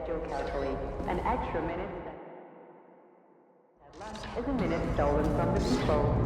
schedule carefully. An extra minute is a minute stolen from the control.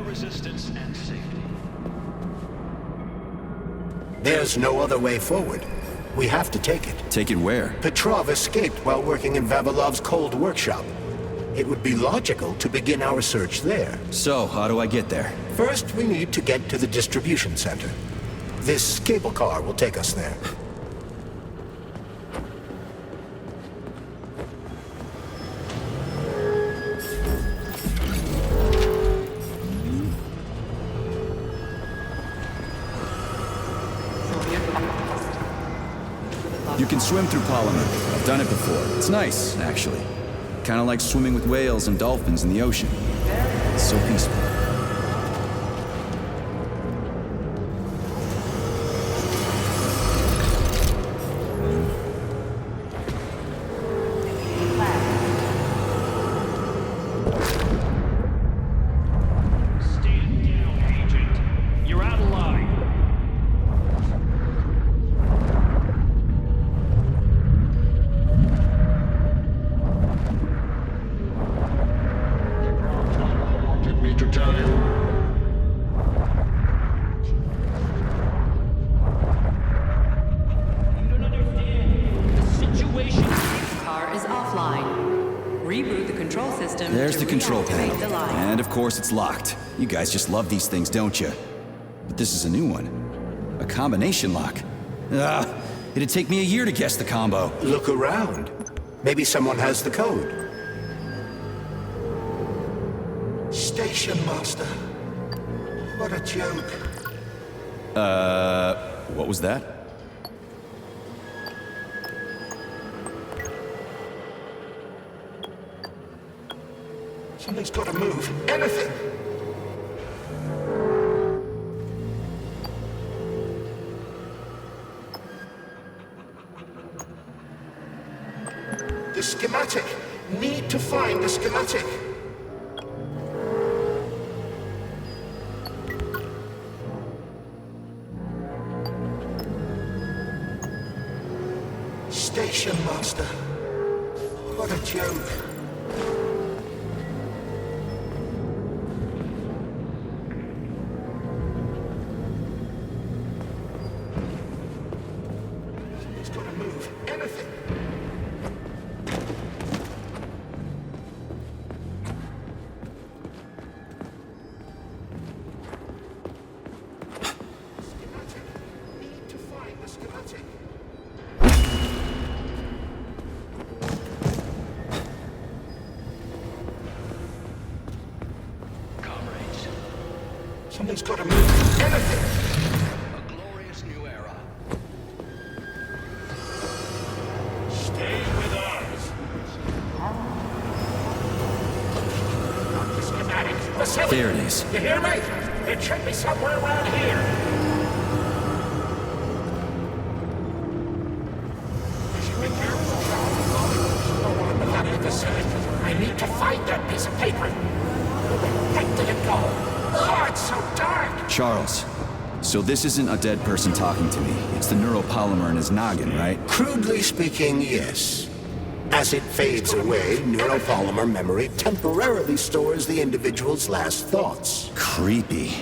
Resistance and safety. There's no other way forward. We have to take it. Take it where? Petrov escaped while working in Vavilov's cold workshop. It would be logical to begin our search there. So, how do I get there? First, we need to get to the distribution center. This cable car will take us there. You can swim through polymer. I've done it before. It's nice, actually. Kind of like swimming with whales and dolphins in the ocean. It's so peaceful. Stand down, Agent. You're out of line. Reboot the control system. There's to the control reactivate the panel. line. And of course it's locked. You guys just love these things, don't you? But this is a new one. A combination lock. It'd take me a year to guess the combo. Look around. Maybe someone has the code. Station Master. What a joke. What was that? Something's got to move. Anything! The schematic. Need to find the schematic. Station Master. What a joke. Someone's got to move. Anything! A glorious new era. Stay with us. Not the schematics. The city. There it is. You hear me? It should be somewhere around here. Be careful. No one will have the facility. I need to find that piece of paper. Where the heck did it go? Oh, it's so dark. Charles, so this isn't a dead person talking to me. It's the neuropolymer in his noggin, right? Crudely speaking, yes. As it fades away, neuropolymer memory temporarily stores the individual's last thoughts. Creepy.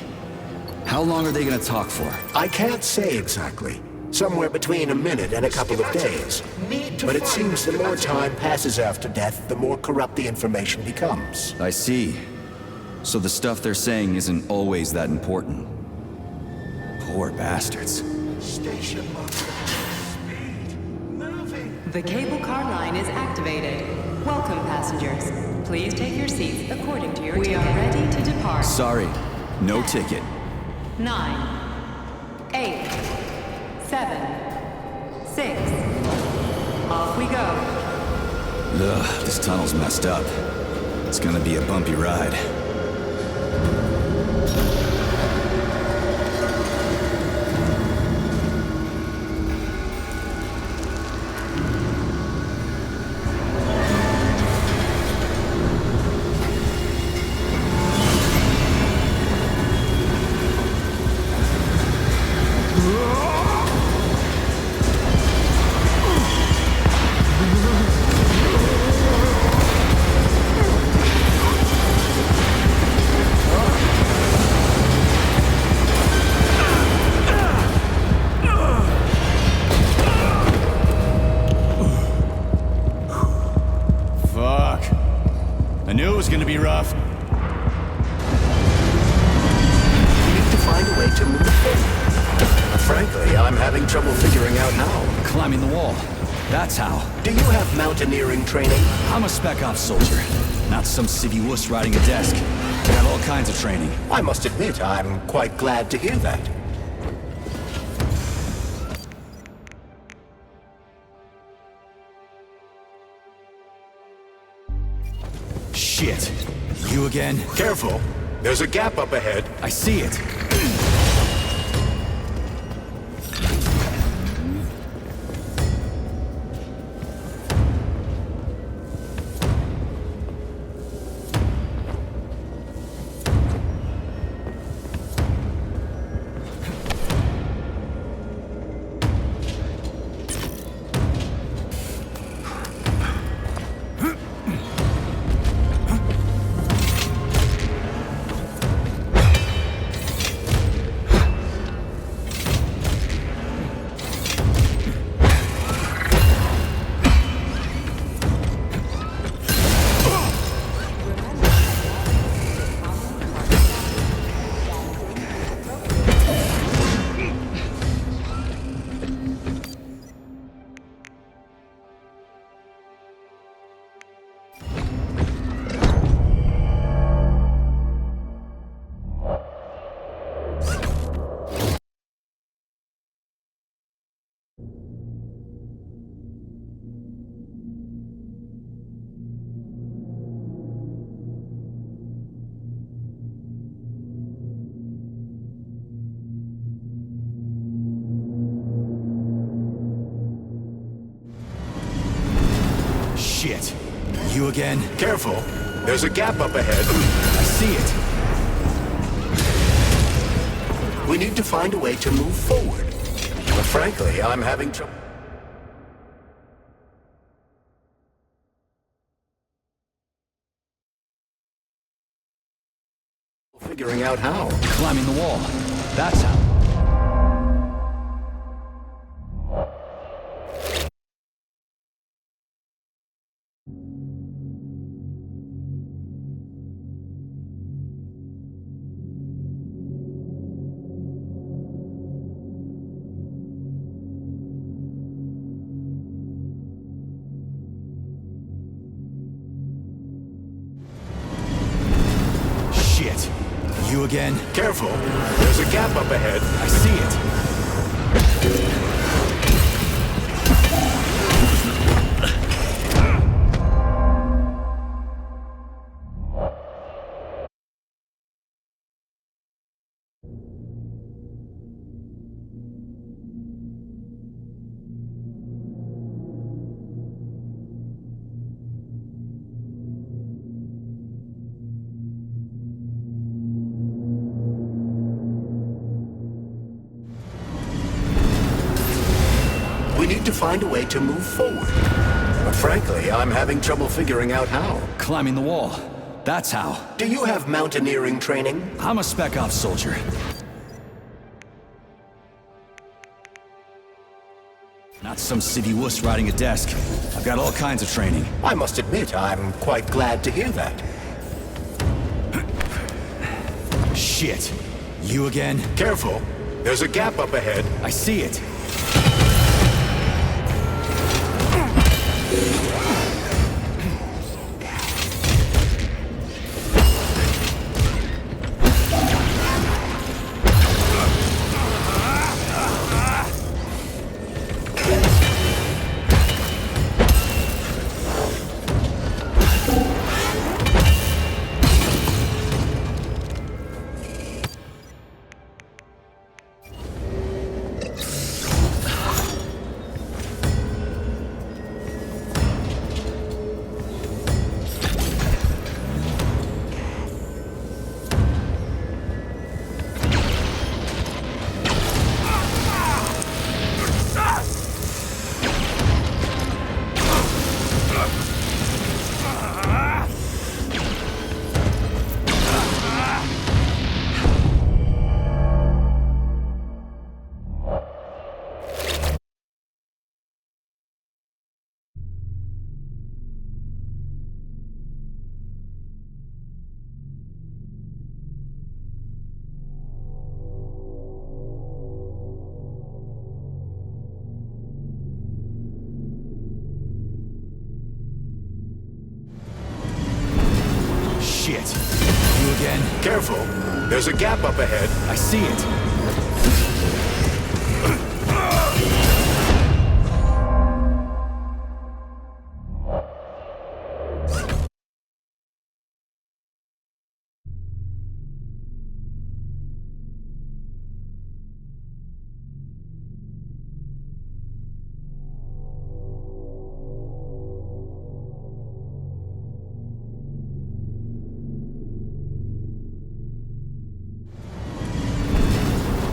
How long are they gonna talk for? I can't say exactly. Somewhere between a minute and a couple of days. But it seems the more time passes after death, the more corrupt the information becomes. I see. So the stuff they're saying isn't always that important. Poor bastards. Station master. Speed. Moving. The cable car line is activated. Welcome, passengers. Please take your seats according to your ticket. We are ready to depart. Sorry, no ticket. 9, 8, 7, 6. Off we go. Ugh, this tunnel's messed up. It's gonna be a bumpy ride. I knew it was gonna be rough. We need to find a way to move forward. Frankly, I'm having trouble figuring out how. Climbing the wall. That's how. Do you have mountaineering training? I'm a spec ops soldier, not some civvy wuss riding a desk. I have all kinds of training. I must admit, I'm quite glad to hear that. Shit. You again? Careful. There's a gap up ahead. I see it. Shit. You again? Careful. There's a gap up ahead. I see it. We need to find a way to move forward. But frankly, I'm having trouble figuring out how. Climbing the wall. That's how. You again? Careful. There's a gap up ahead. I see it. We need to find a way to move forward. But frankly, I'm having trouble figuring out how. Climbing the wall. That's how. Do you have mountaineering training? I'm a Spec Ops soldier. Not some city wuss riding a desk. I've got all kinds of training. I must admit, I'm quite glad to hear that. Shit. You again? Careful. There's a gap up ahead. I see it. Shit. You again? Careful. There's a gap up ahead. I see it.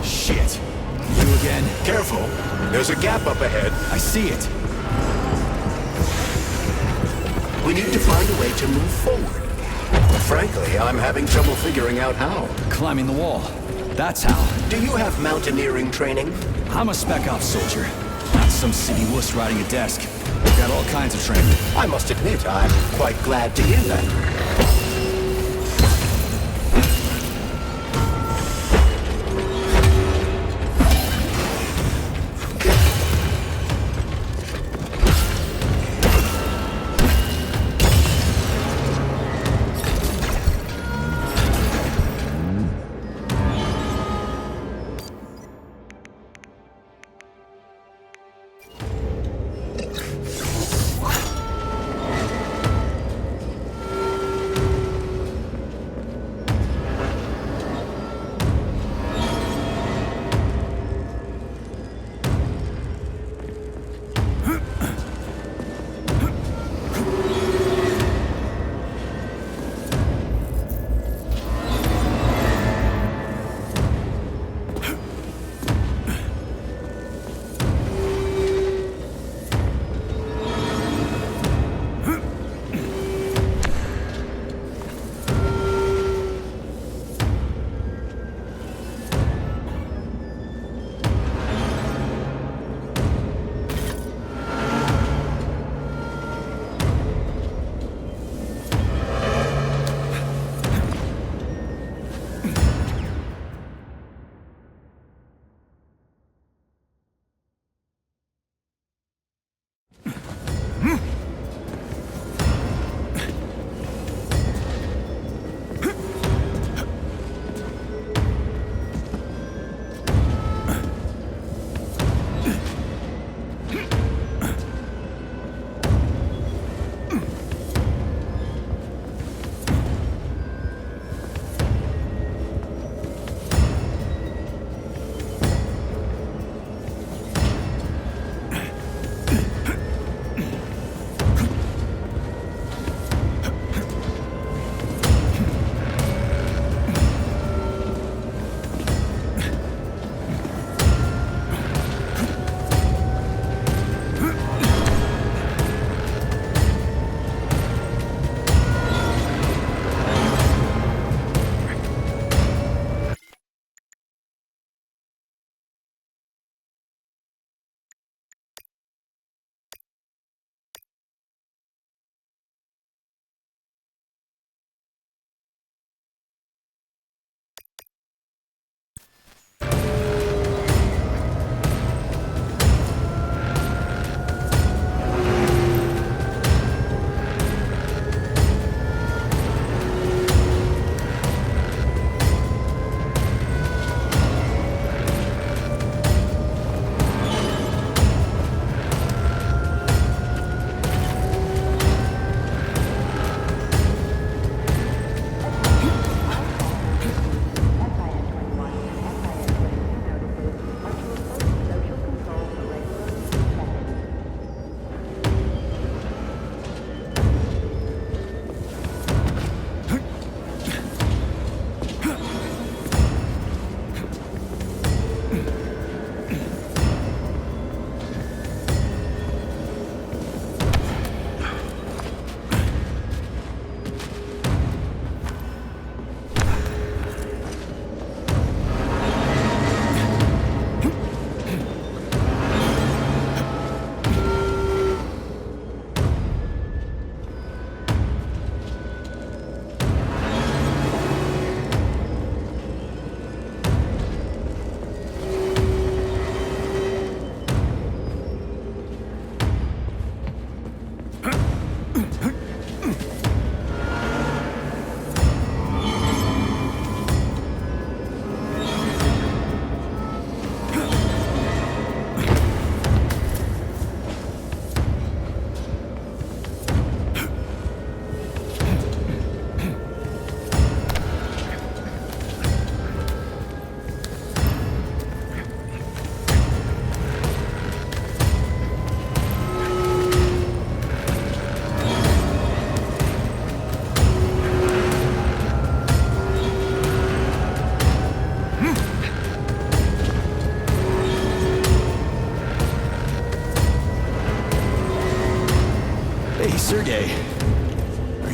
Shit. You again? Careful. There's a gap up ahead. I see it. We need to find a way to move forward. But frankly, I'm having trouble figuring out how. Climbing the wall. That's how. Do you have mountaineering training? I'm a Spec Ops soldier. Not some city wuss riding a desk. I've got all kinds of training. I must admit, I'm quite glad to hear that.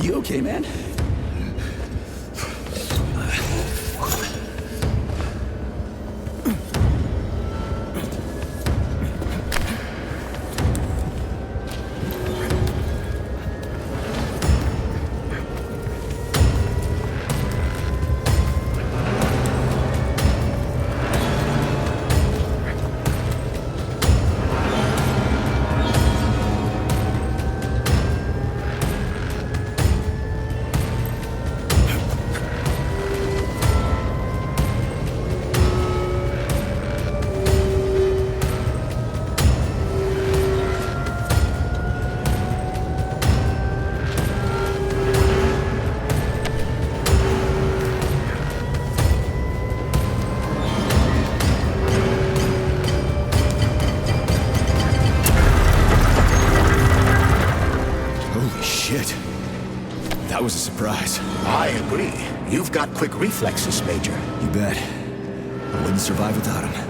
You okay, man? That was a surprise. I agree. You've got quick reflexes, Major. You bet. I wouldn't survive without him.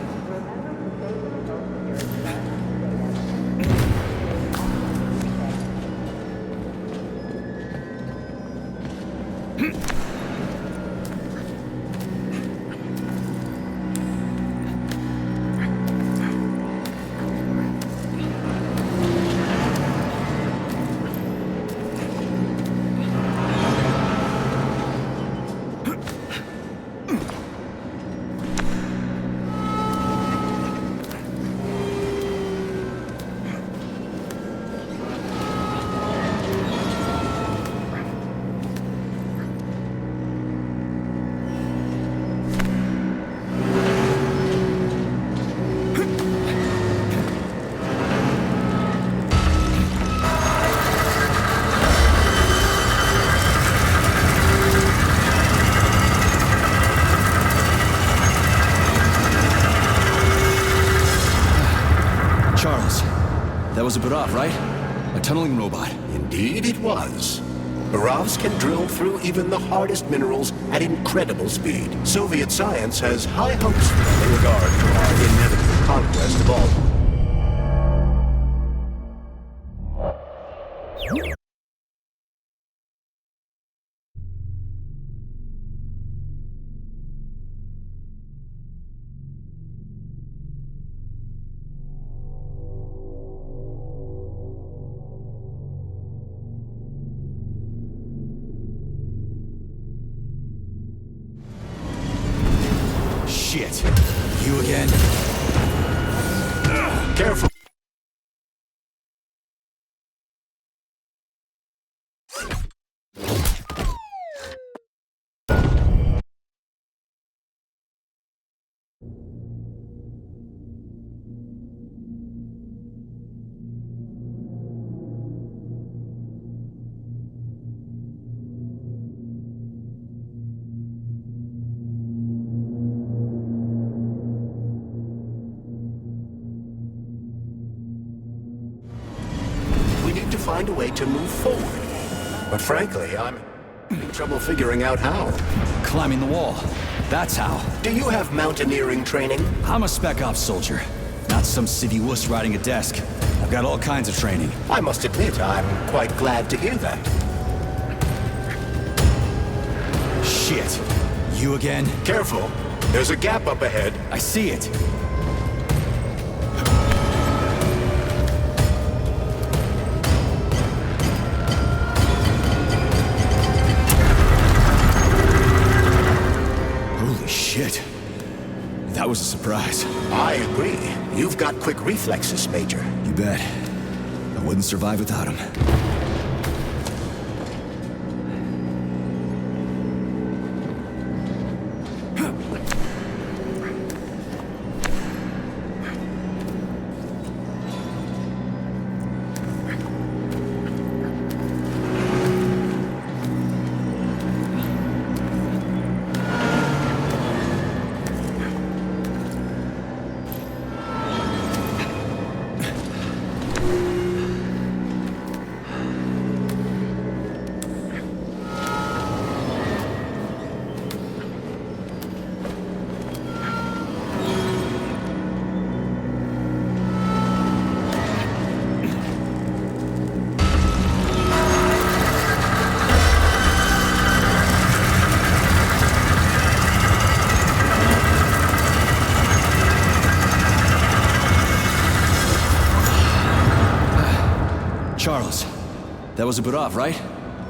That was a Barav, right? A tunneling robot. Indeed it was. Baravs can drill through even the hardest minerals at incredible speed. Soviet science has high hopes for them in regard to our inevitable conquest of all. Shit. You again? Careful. Find a way to move forward. But frankly, I'm having trouble figuring out how. Climbing the wall. That's how. Do you have mountaineering training? I'm a spec ops soldier. Not some civvy wuss riding a desk. I've got all kinds of training. I must admit, I'm quite glad to hear that. Shit. You again? Careful. There's a gap up ahead. I see it. Shit. That was a surprise. I agree. You've got quick reflexes, Major. You bet. I wouldn't survive without him. That was a Burav, right?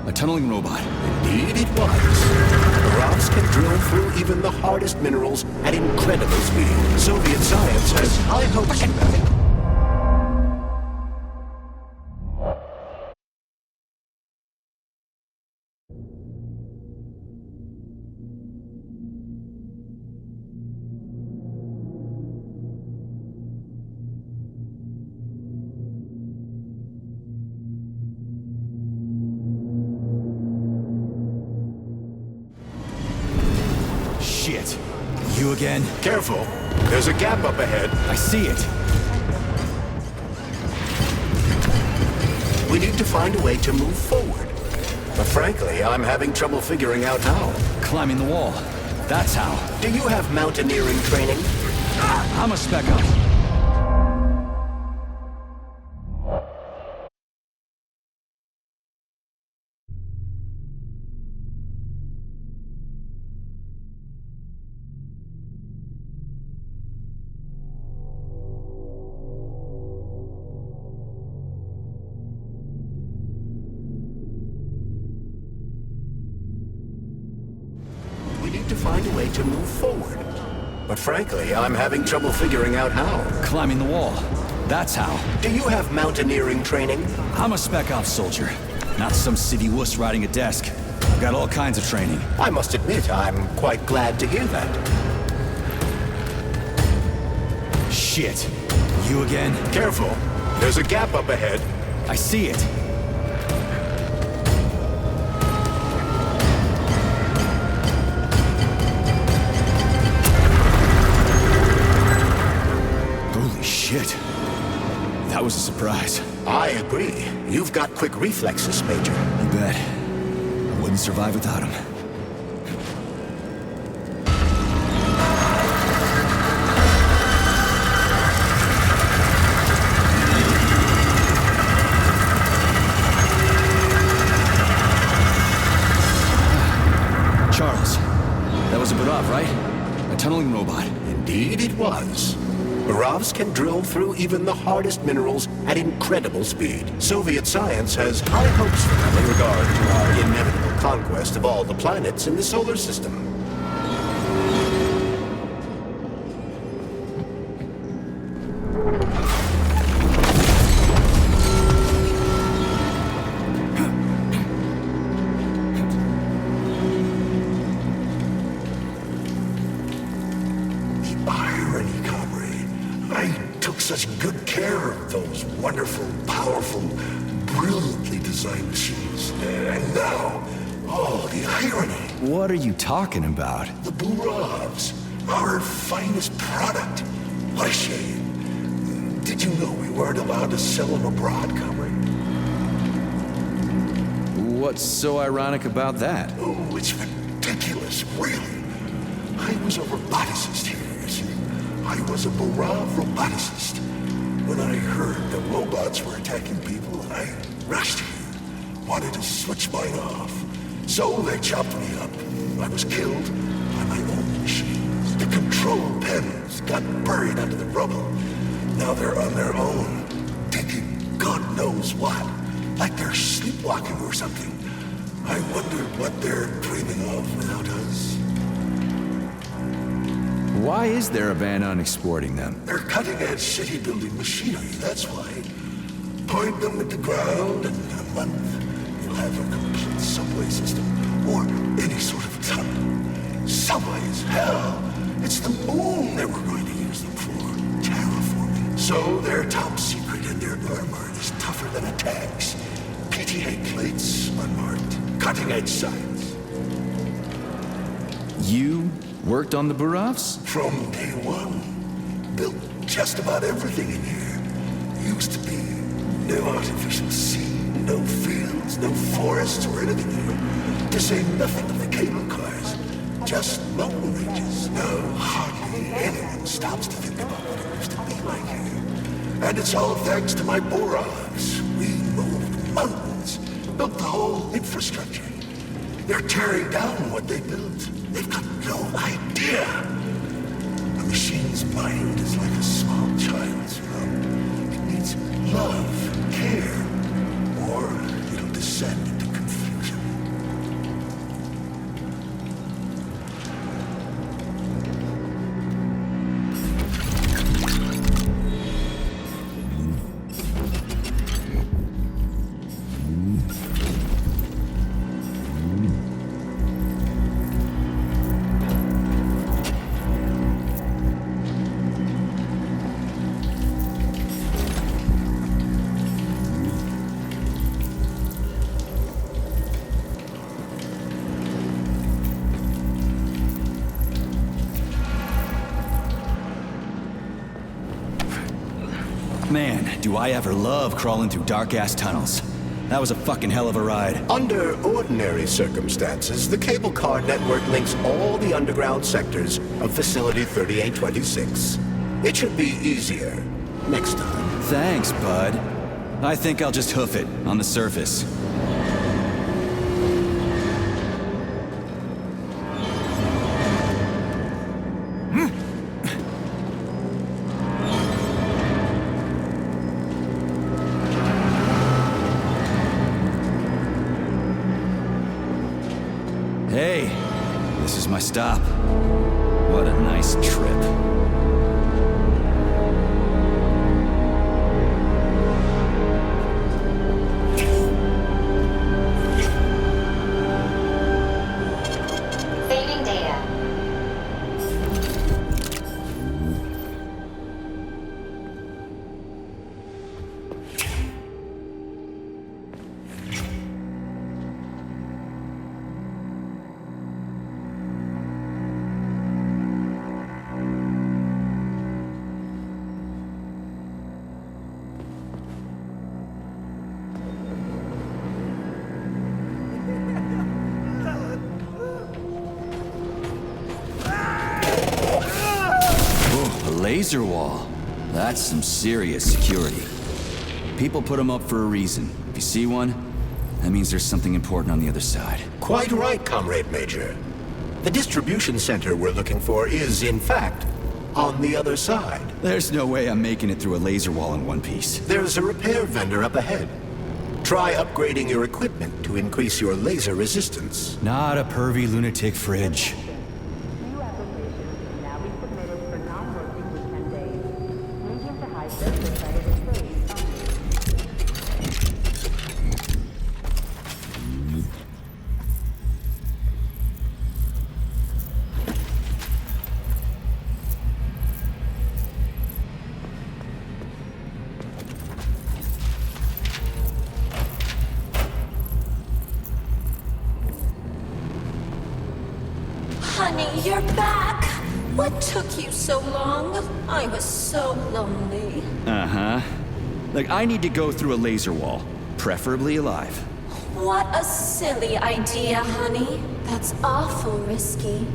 A tunneling robot. Indeed it was. Buravs can drill through even the hardest minerals at incredible speed. Soviet science has high hopes for them. Shit. You again? Careful. There's a gap up ahead. I see it. We need to find a way to move forward. But frankly, I'm having trouble figuring out how. Climbing the wall. That's how. Do you have mountaineering training? I'm a spec up. We need to find a way to move forward. But frankly, I'm having trouble figuring out how. Climbing the wall. That's how. Do you have mountaineering training? I'm a spec ops soldier. Not some civvy wuss riding a desk. I've got all kinds of training. I must admit, I'm quite glad to hear that. Shit. You again? Careful. There's a gap up ahead. I see it. Holy shit. That was a surprise. I agree. You've got quick reflexes, Major. You bet. I wouldn't survive without him. Charles, that was a Burav, right? A tunneling robot. Indeed it was. Buravs can drill through even the hardest minerals at incredible speed. Soviet science has high hopes for them in regard to our inevitable conquest of all the planets in the solar system. Irony, comrade. I took such good care of those wonderful, powerful, brilliantly designed machines. And now, oh, the irony. What are you talking about? The Buravs, our finest product. What a shame. Did you know we weren't allowed to sell them abroad, comrade? What's so ironic about that? Oh, it's ridiculous, really. I was a roboticist here, you see. I was a Burav roboticist. When I heard that robots were attacking people, I rushed here. Wanted to switch mine off. So they chopped me up. I was killed by my own machines. The control panels got buried under the rubble. Now they're on their own, thinking God knows what. Like they're sleepwalking or something. I wonder what they're dreaming of without us. Why is there a ban on exporting them? They're cutting-edge city-building machinery, that's why. Point them at the ground, and in a month, you'll have a complete subway system, or any sort of tunnel. Subways, hell! It's the moon that we're going to use them for, terraforming. So they're top secret, and their armor is tougher than a tank's. PTA plates, unmarked, cutting-edge science. You worked on the Buravs? From day one, built just about everything in here. Used to be no artificial sea, no fields, no forests or anything here. To say nothing of the cable cars. Just mountain ranges. No, hardly anyone stops to think about what it used to be like here. And it's all thanks to my Buravs. We moved mountains, built the whole infrastructure. They're tearing down what they built. They've got no idea. A machine's mind is like a small child's, you know. It needs love, care, or it'll descend into confusion. Man, do I ever love crawling through dark-ass tunnels. That was a fucking hell of a ride. Under ordinary circumstances, the cable car network links all the underground sectors of Facility 3826. It should be easier next time. Thanks, bud. I think I'll just hoof it on the surface. Hey, this is my stop. What a nice trip. Saving data. A laser wall. That's some serious security. People put them up for a reason. If you see one, that means there's something important on the other side. Quite right, Comrade Major. The distribution center we're looking for is, in fact, on the other side. There's no way I'm making it through a laser wall in one piece. There's a repair vendor up ahead. Try upgrading your equipment to increase your laser resistance. Not a pervy lunatic fridge. New applications can now be submitted for non-working weekend days. Medium to high surface credit is free. Honey, you're back! What took you so long? I was so lonely. Uh-huh. Like, I need to go through a laser wall. Preferably alive. What a silly idea, honey. That's awful risky.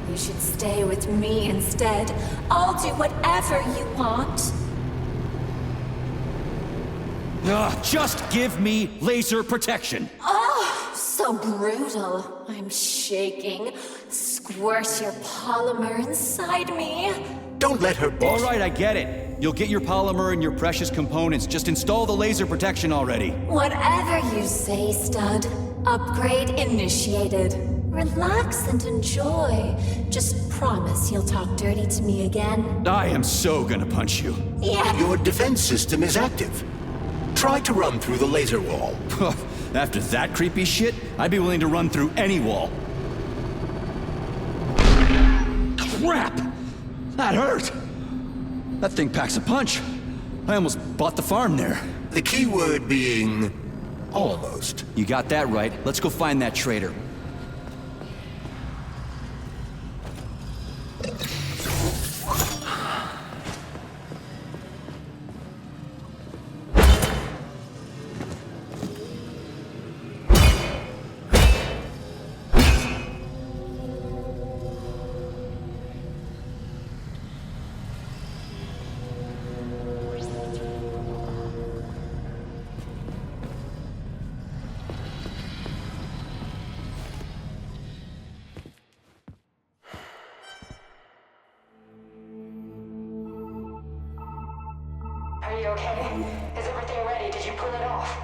You should stay with me instead. I'll do whatever you want. Ugh, just give me laser protection! Oh, so brutal. I'm shaking. Squirt your polymer inside me. Don't let her boss. All right, I get it. You'll get your polymer and your precious components. Just install the laser protection already. Whatever you say, stud. Upgrade initiated. Relax and enjoy. Just promise you'll talk dirty to me again. I am so gonna punch you. Yeah. Your defense system is active. Try to run through the laser wall. After that creepy shit, I'd be willing to run through any wall. Crap! That hurt! That thing packs a punch. I almost bought the farm there. The key word being almost. You got that right. Let's go find that traitor. Are you okay? Is everything ready? Did you pull it off?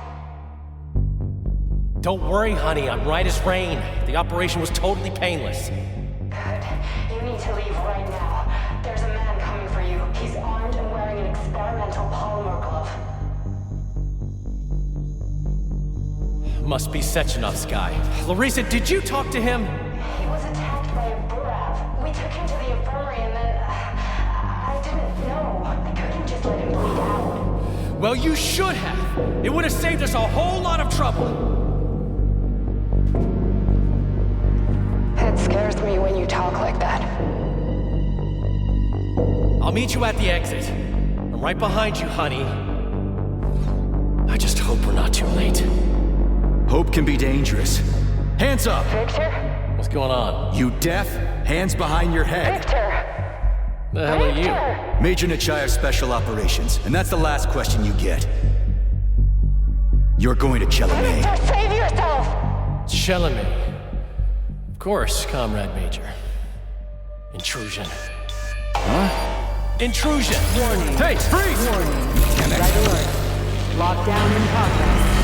Don't worry, honey, I'm right as rain. The operation was totally painless. Good. You need to leave right now. There's a man coming for you. He's armed and wearing an experimental polymer glove. Must be Sechenov's guy. Larissa, did you talk to him? He was attacked by a Burav. We took him to the infirmary and then... I didn't know. I couldn't just let him bleed out. Well, you should have. It would have saved us a whole lot of trouble. It scares me when you talk like that. I'll meet you at the exit. I'm right behind you, honey. I just hope we're not too late. Hope can be dangerous. Hands up! Victor? What's going on? You deaf? Hands behind your head. Victor! The hell are you? Victor! Major Nechayev Special Operations, and that's the last question you get. You're going to Chelomey. Victor, save yourself! Chelomey. Of course, Comrade Major. Intrusion. Huh? Intrusion! Warning. Hey, freeze! Warning. Red alert. Lockdown in progress.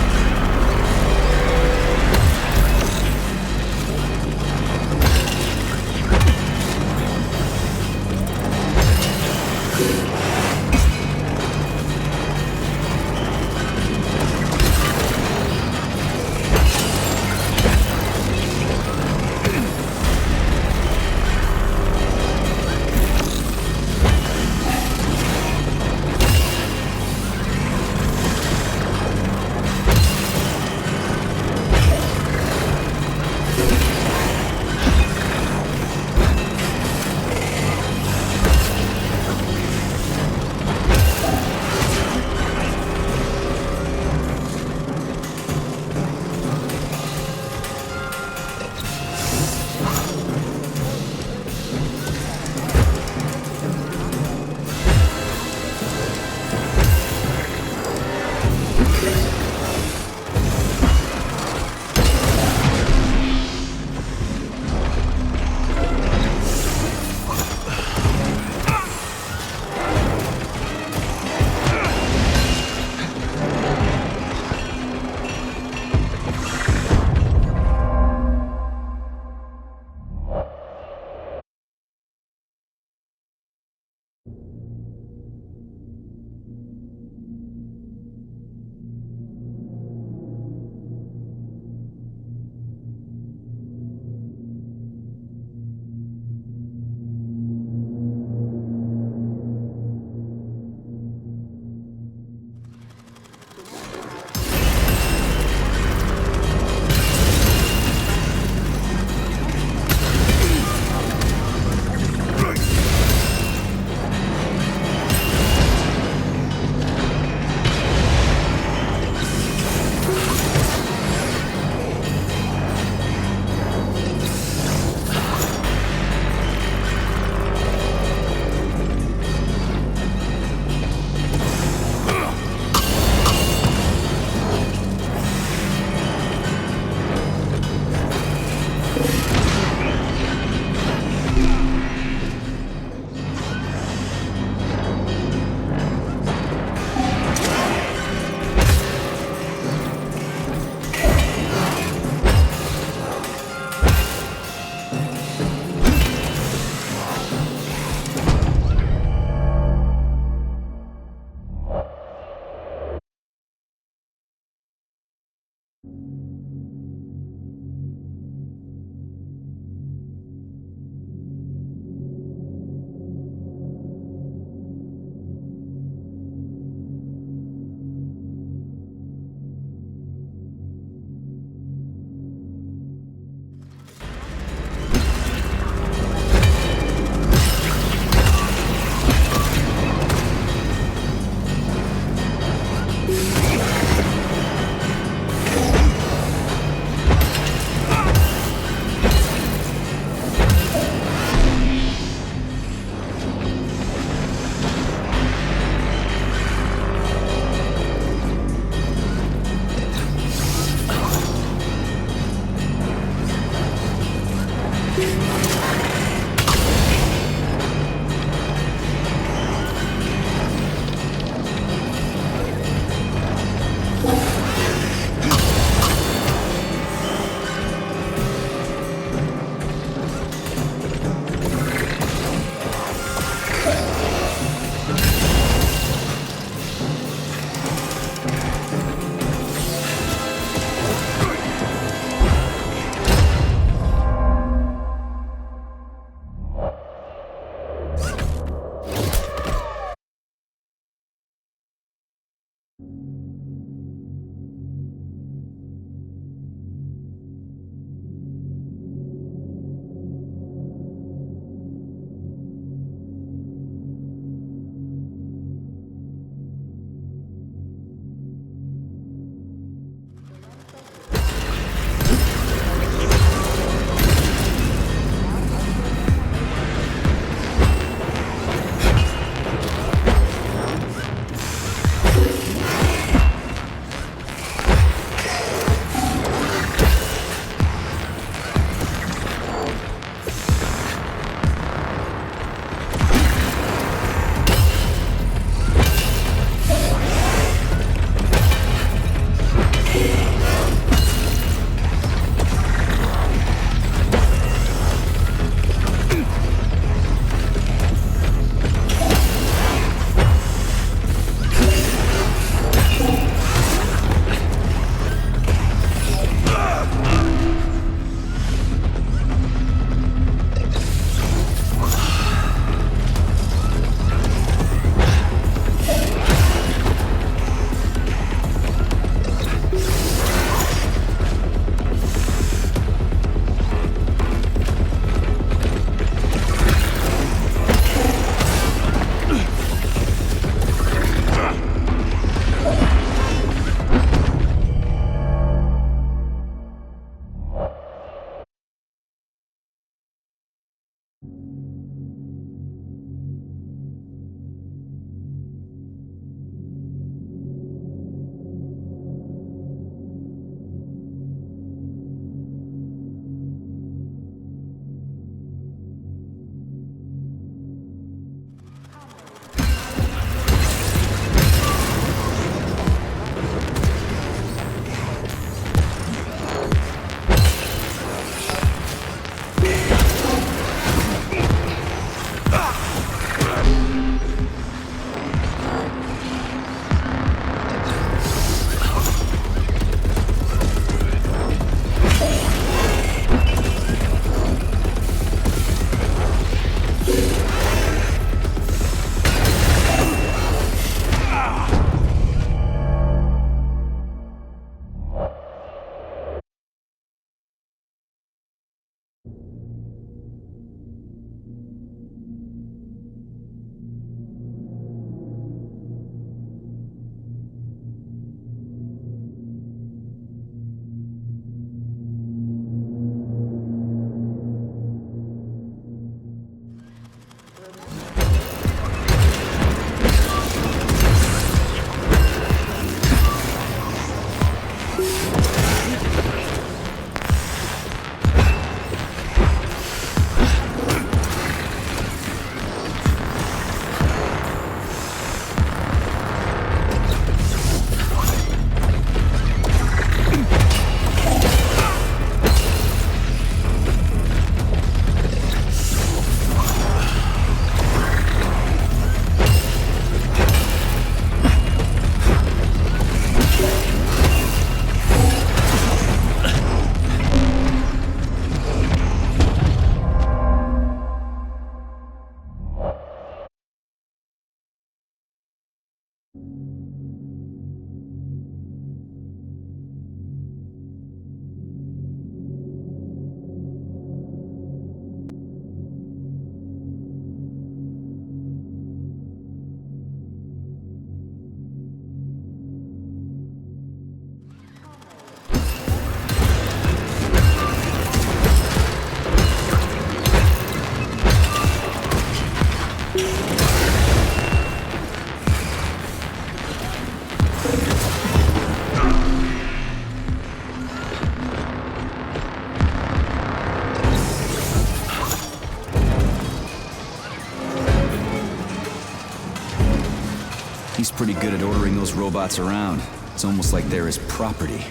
He's pretty good at ordering those robots around. It's almost like they're his property.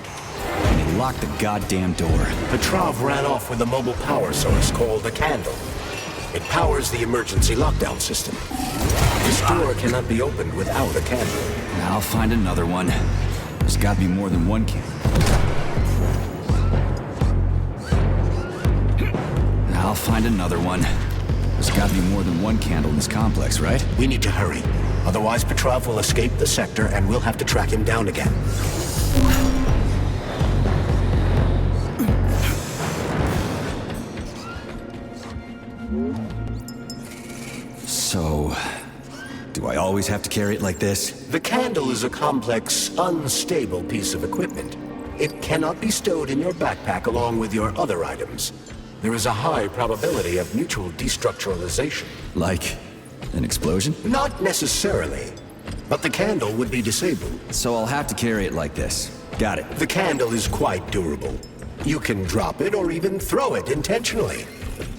And he locked the goddamn door. Petrov ran off with a mobile power source called a candle. It powers the emergency lockdown system. This door cannot be opened without a candle. I'll find another one. There's gotta be more than one candle. I'll find another one. There's gotta be more than one candle in this complex, right? We need to hurry. Otherwise, Petrov will escape the sector and we'll have to track him down again. So, do I always have to carry it like this? The candle is a complex, unstable piece of equipment. It cannot be stowed in your backpack along with your other items. There is a high probability of mutual destructuralization. Like an explosion? Not necessarily, but the candle would be disabled. So I'll have to carry it like this. Got it. The candle is quite durable. You can drop it or even throw it intentionally.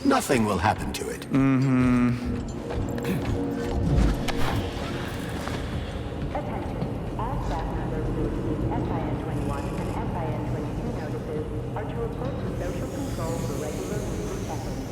Nothing will happen to it. Attention. All staff members who receive SIN-21 and SIN-22 notices are to report to social control for regular weekly check-ins.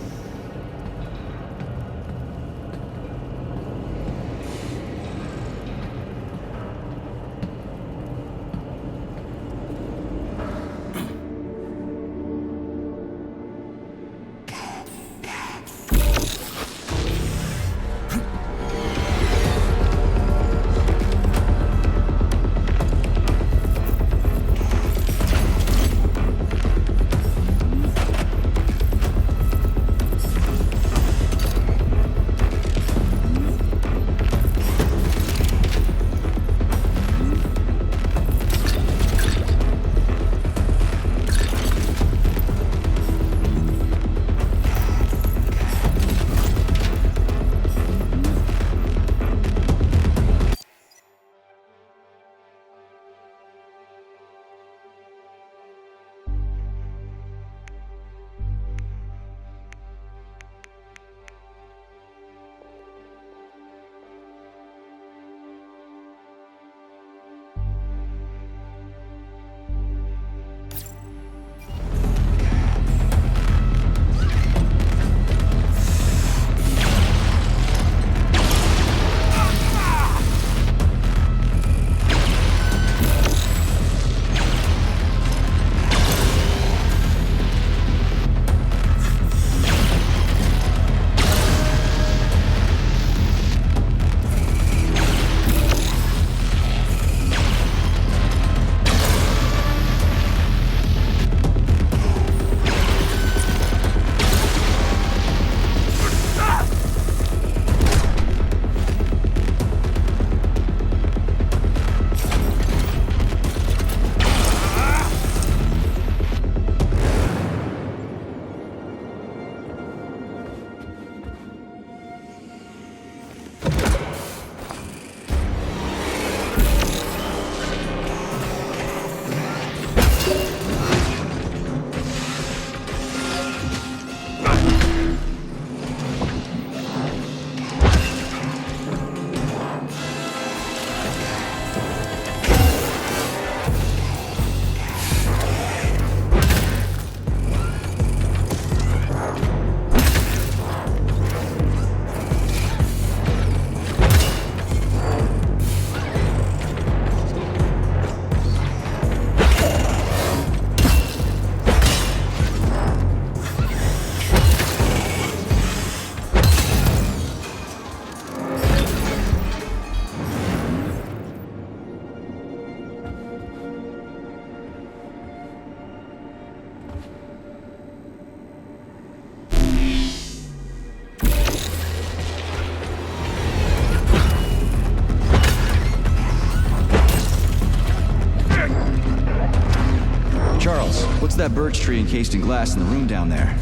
What's that birch tree encased in glass in the room down there?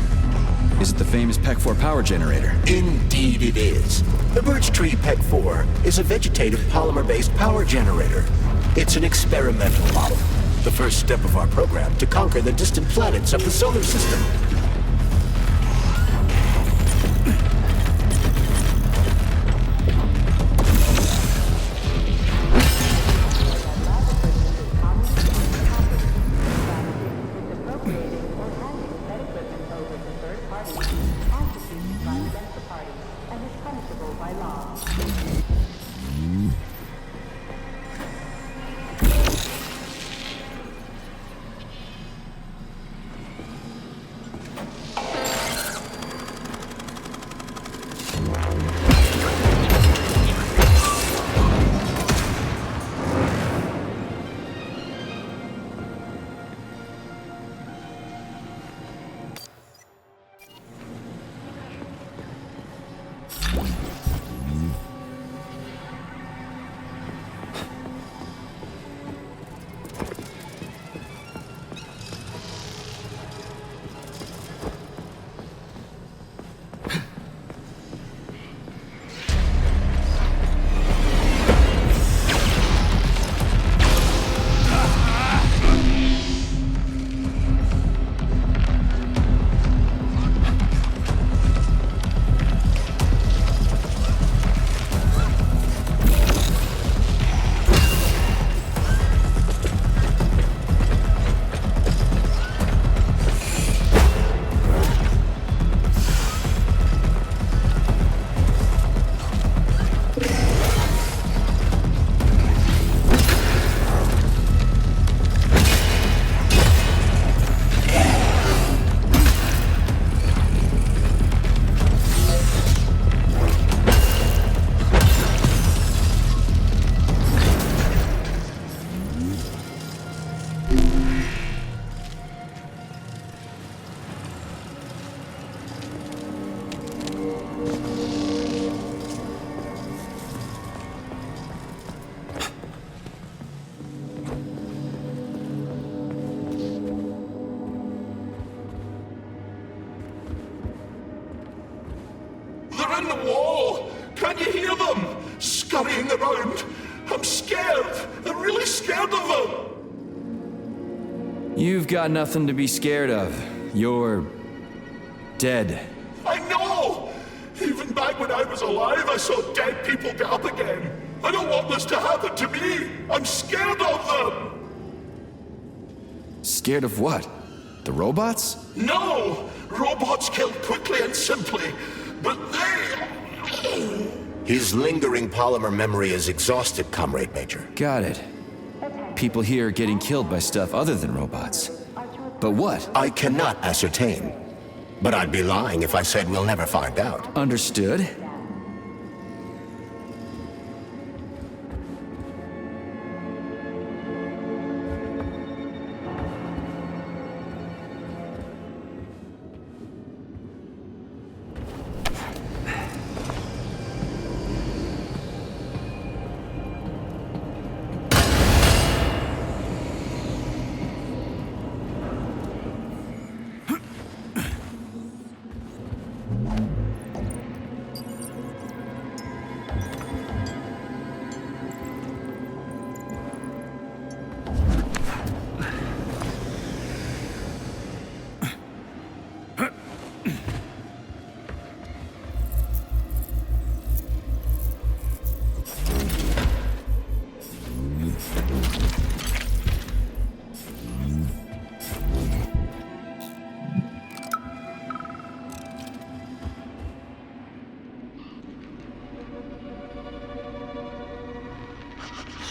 Is it the famous PEC-4 power generator? Indeed it is. The birch tree PEC-4 is a vegetative polymer-based power generator. It's an experimental model, the first step of our program to conquer the distant planets of the solar system. offense constitutes crime against the party and is punishable by law. They're in the wall! Can you hear them? Scurrying around. I'm scared. I'm really scared of them. You've got nothing to be scared of. You're dead. I know! Even back when I was alive, I saw dead people get up again. I don't want this to happen to me. I'm scared of them. Scared of what? The robots? No! Robots kill quickly and simply. But they... His lingering polymer memory is exhausted, Comrade Major. Got it. People here are getting killed by stuff other than robots. But what? I cannot ascertain. But I'd be lying if I said we'll never find out. Understood.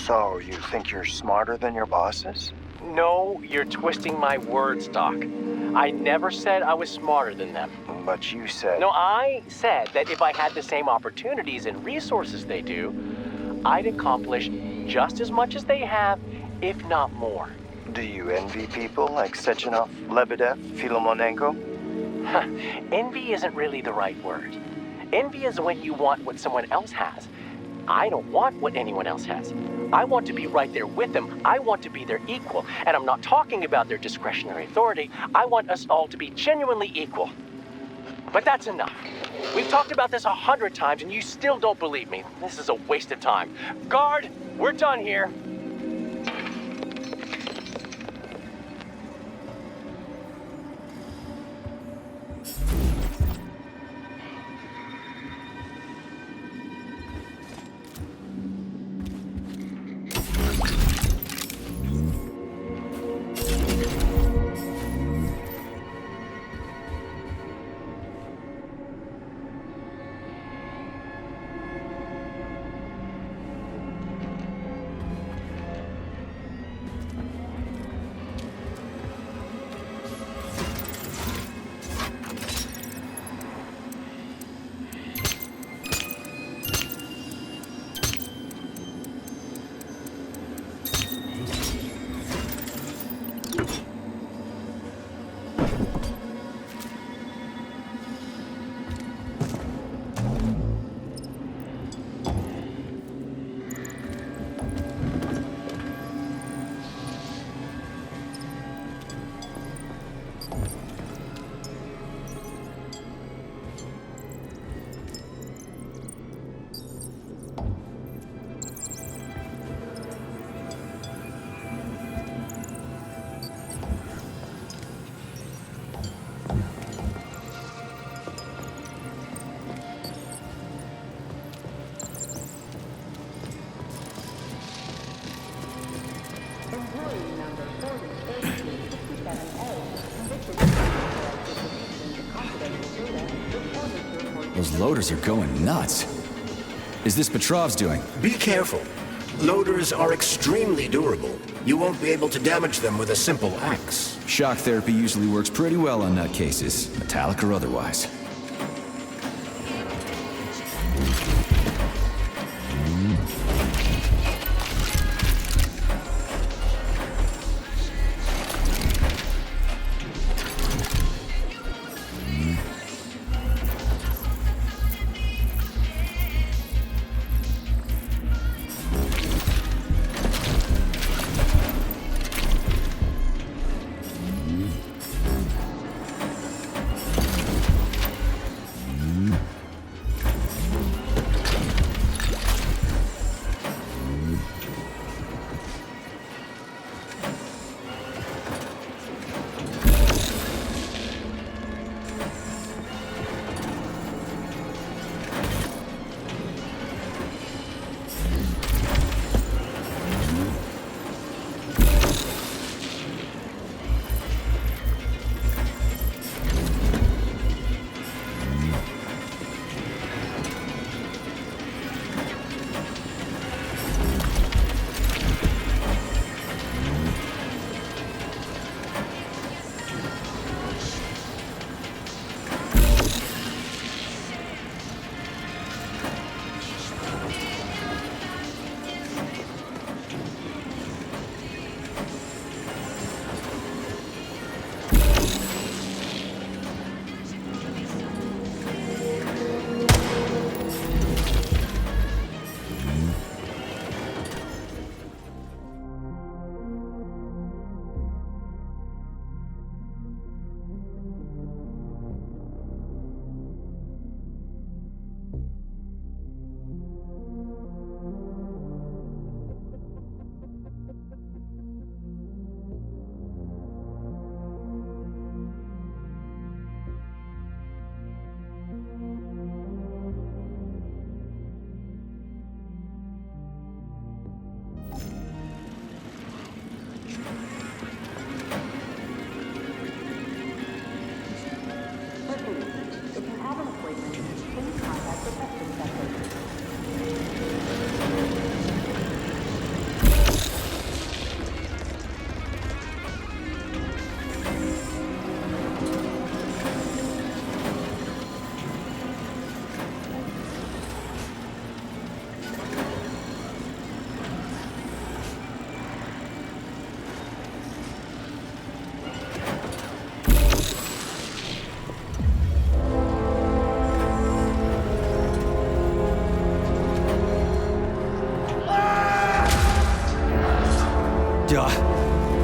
So, you think you're smarter than your bosses? No, you're twisting my words, Doc. I never said I was smarter than them. But you said... No, I said that if I had the same opportunities and resources they do, I'd accomplish just as much as they have, if not more. Do you envy people like Sechenov, Lebedev, Filomonenko? Envy isn't really the right word. Envy is when you want what someone else has. I don't want what anyone else has. I want to be right there with them. I want to be their equal. And I'm not talking about their discretionary authority. I want us all to be genuinely equal. But that's enough. We've talked about this 100 times and you still don't believe me. This is a waste of time. Guard, we're done here. Those loaders are going nuts. Is this Petrov's doing? Be careful. Loaders are extremely durable. You won't be able to damage them with a simple axe. Shock therapy usually works pretty well on nutcases, metallic or otherwise.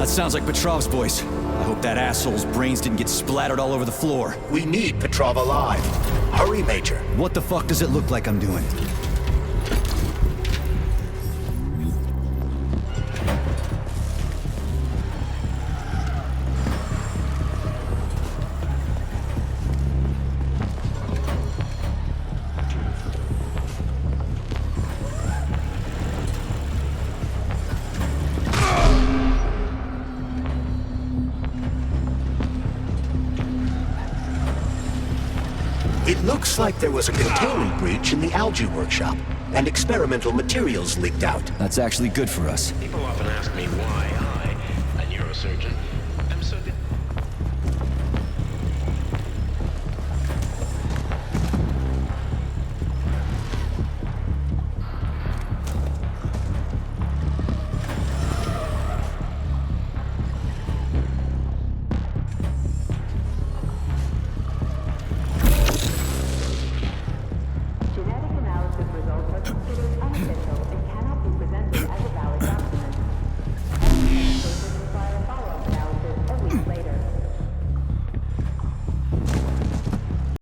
That sounds like Petrov's voice. I hope that asshole's brains didn't get splattered all over the floor. We need Petrov alive. Hurry, Major. What the fuck does it look like I'm doing? It looks like there was a containment breach in the algae workshop, and experimental materials leaked out. That's actually good for us. People often ask me why I, a neurosurgeon,